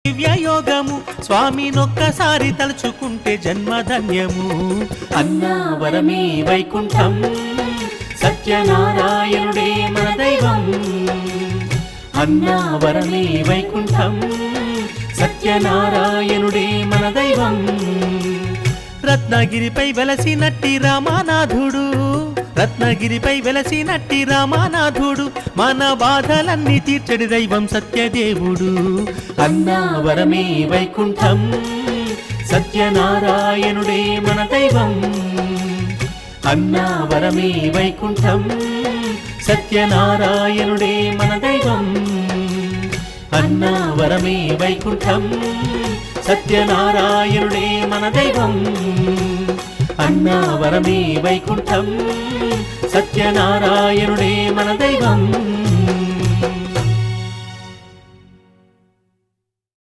దివ్యయోగము స్వామి నొక్కసారి తలుచుకుంటే జన్మధన్యము. అన్నావరమే వైకుంఠం సత్యనారాయణుడే మన దైవం. అన్నావరమే వైకుంఠం సత్యనారాయణుడే మన దైవం. రత్నగిరిపై వెలసినట్టి రామానాథుడు, రత్నగిరిపై వెలసినట్టి రామానాథుడు, మన బాధలన్నీ తీర్చడి దైవం సత్యదేవుడు. అన్నావరమే వైకుంఠం సత్యనారాయణుడే మన దైవం. అన్నావరమే వైకుంఠం సత్యనారాయణుడే మన దైవం. అన్నావరమే వైకుంఠం సత్యనారాయణుడే మన దైవం. అన్నావరమే వైకుంఠం సత్యనారాయణుడే మన దైవం.